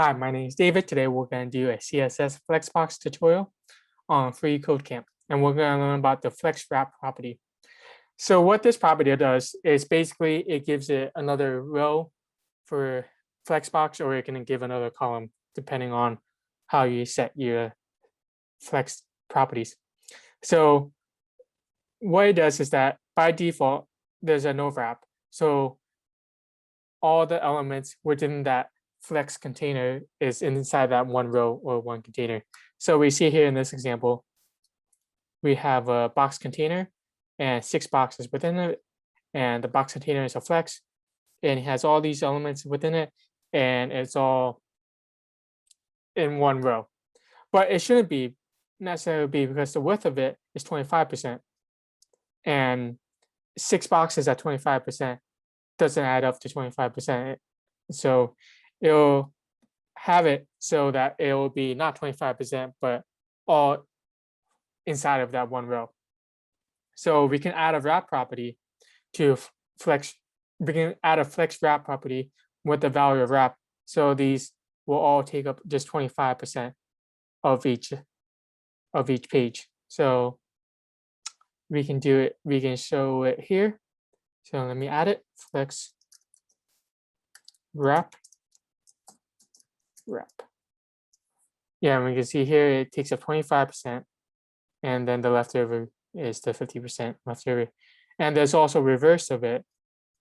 Hi, my name is David. Today we're going to do a CSS Flexbox tutorial on freeCodeCamp, and we're going to learn about the flex wrap property. So what this property does is basically it gives it another row for Flexbox, or it can give another column depending on how you set your flex properties. So what it does is that by default, there's a no wrap. So all the elements within that flex container is inside that one row or one container. So we see here in this example, we have a box container and 6 boxes within it. And the box container is a flex and it has all these elements within it, and it's all in one row. But it shouldn't be necessarily be because the width of it is 25%. And 6 boxes at 25% doesn't add up to 25%. So it'll have it so that it will be not 25%, but all inside of that one row. So we can add a wrap property to flex. We can add a flex wrap property with the value of wrap. So these will all take up just 25% of each page. So we can do it. We can show it here. So let me add it. Flex wrap. Yeah, and we can see here it takes up 25%, and then the leftover is the 50% leftover. And there's also reverse of it.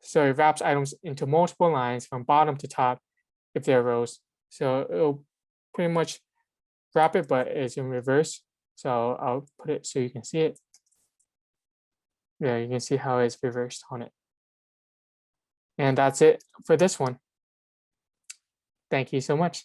So it wraps items into multiple lines from bottom to top if they're rows. So it'll pretty much wrap it, but it's in reverse. So I'll put it so you can see it. Yeah, you can see how it's reversed on it. And that's it for this one. Thank you so much.